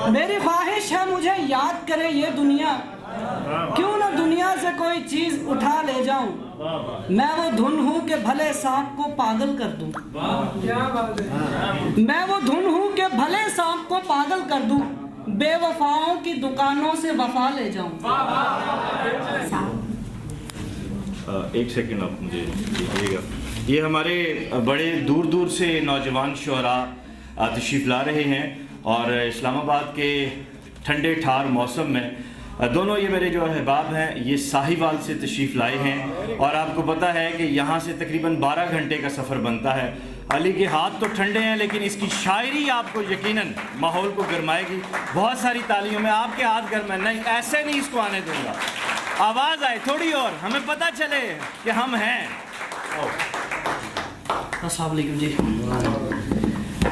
मेरी ख्वाहिश है मुझे याद करे ये दुनिया, क्यों ना दुनिया से कोई चीज उठा ले जाऊं। मैं वो धुन हूं कि भले सांप को पागल कर दूं। मैं वो धुन हूं कि भले सांप को पागल कर दूं, बेवफाओं की दुकानों से वफा ले जाऊं। एक सेकंड आप मुझे दीजिएगा। ये हमारे बड़े दूर दूर से नौजवान शुअरा तशरीफ़ ला रहे हैं और इस्लामाबाद के ठंडे ठार मौसम में दोनों ये मेरे जो अहबाब हैं ये साहिवाल से तशरीफ़ लाए हैं और आपको पता है कि यहाँ से तकरीबन 12 घंटे का सफ़र बनता है। अली के हाथ तो ठंडे हैं लेकिन इसकी शायरी आपको यकीनन माहौल को गरमाएगी। बहुत सारी तालियों में आपके हाथ गरमाए, नहीं ऐसे नहीं इसको आने दूंगा। आवाज़ आए थोड़ी और, हमें पता चले कि हम हैं। अस्सलाम वालेकुम जी।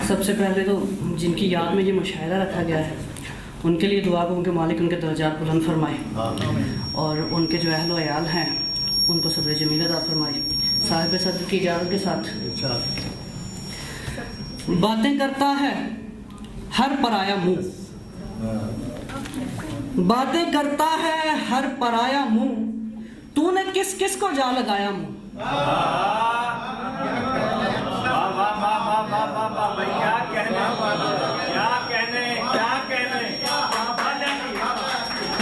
सबसे पहले तो जिनकी याद में ये मुशायरा रखा गया है उनके लिए दुआ को उनके मालिक उनके दर्जात बुलंद फरमाए और उनके जो अहल व अयाल हैं उनको सब्र जमील अता फरमाए। साहिब सदर की इजाज़त के साथ बातें करता है हर पराया मुँह, बातें करता है हर पराया मुँह, तूने किस किस को जा लगाया मुँह।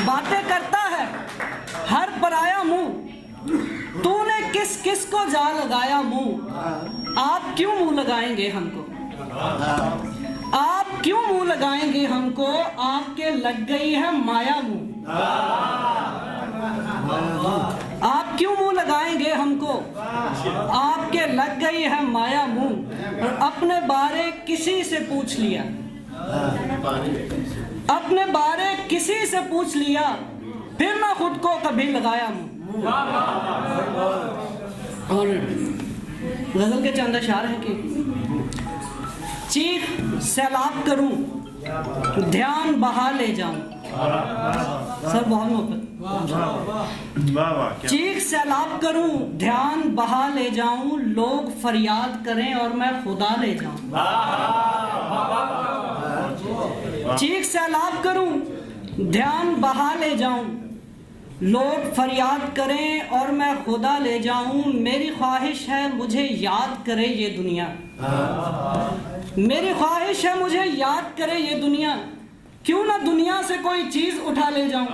बातें करता है हर पराया मुँह, तूने किस किस को जा लगाया मुँह। आप क्यों मुँह लगाएंगे हमको, आप क्यों मुँह लगाएंगे हमको, आपके लग गई है माया मुँह। आप क्यों मुँह लगाएंगे हमको, आपके लग गई है माया मुँह। और अपने बारे किसी से पूछ लिया, अपने बारे किसी से पूछ लिया, फिर ना खुद को कभी लगाया मुँह। और गजल के चंद अशार हैं कि चीख सैलाब करूं ध्यान बहा ले जाऊं। सर बहुत मोहब्बत। चीख सैलाब करूं ध्यान बहा ले जाऊं, लोग फरियाद करें और मैं खुदा ले जाऊं। चीख सैलाब करूं ध्यान बहा ले जाऊं, लोग फरियाद करें और मैं खुदा ले जाऊं। मेरी ख्वाहिश है मुझे याद करे ये दुनिया, मेरी ख्वाहिश है मुझे याद करे ये दुनिया, क्यों ना दुनिया से कोई चीज उठा ले जाऊं।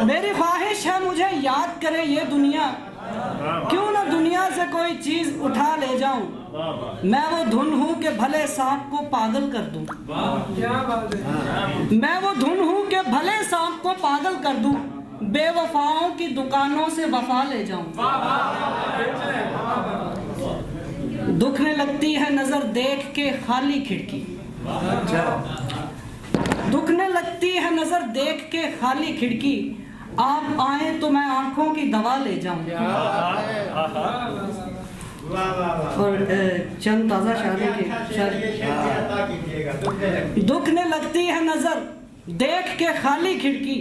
मेरी ख्वाहिश है मुझे याद करे ये दुनिया, क्यों ना दुनिया से कोई चीज उठा ले जाऊं। मैं वो धुन हूं कि भले सांप को पागल कर दूं। मैं वो धुन हूं कि भले सांप को पागल कर दूं, बेवफाओं की दुकानों से वफा ले जाऊं। दुखने लगती है नजर देख के खाली खिड़की, दुखने लगती है नजर देख के खाली खिड़की, आप आए तो मैं आंखों की दवा ले जाऊं। और चंद ताज़ा शायरी के दुखने लगती है नजर देख के खाली खिड़की,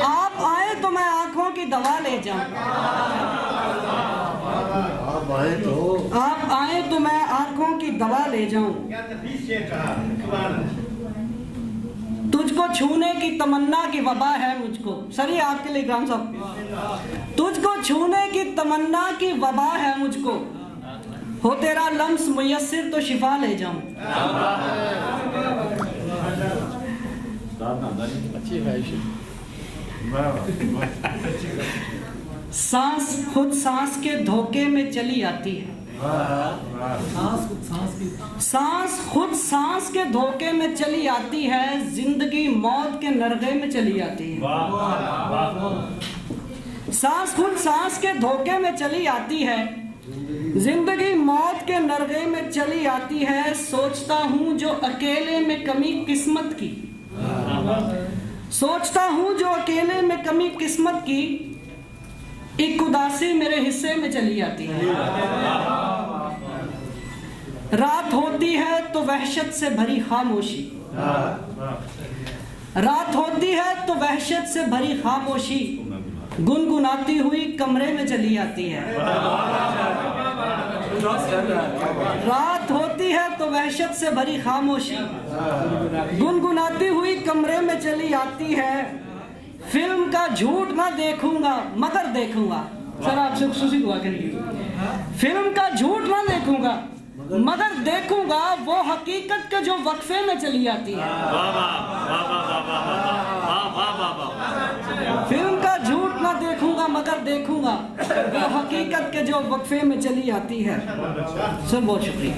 आप आए तो मैं आंखों की दवा ले जाऊं। आप आए तो मैं आंखों की दवा ले जाऊं। तुझको छूने की तमन्ना की वबा है मुझको। सर ये आपके लिए ग्राम साहब। तुझको छूने की तमन्ना की वबा है मुझको, हो तेरा लम्स मुयस्सिर तो शिफा ले जाऊं। सांस खुद सांस के धोखे में चली आती है, सांस खुद सांस के धोखे में चली आती है, जिंदगी मौत के नरगे में चली आती है। सांस खुद सांस के धोखे में चली आती है, जिंदगी मौत के नरगे में चली आती है। सोचता हूँ जो अकेले में कमी किस्मत की, सोचता हूँ जो अकेले में कमी किस्मत की, एक उदासी मेरे हिस्से में चली आती है। रात होती है तो वहशत से भरी खामोशी, रात होती है तो वहशत से भरी खामोशी, गुनगुनाती हुई कमरे में चली आती है। रात होती है तो वहशत से भरी खामोशी गुनगुनाती हुई कमरे में चली आती है। फिल्म का झूठ ना देखूंगा मगर देखूंगा। सर आपसे खुसूसी दुआ के लिए, फिल्म का झूठ ना देखूंगा मगर देखूंगा वो हकीकत के जो वक्फे में चली आती है। फिल्म का झूठ ना देखूंगा मगर देखूंगा वो हकीकत के जो वक्फे में चली आती है। सर बहुत शुक्रिया।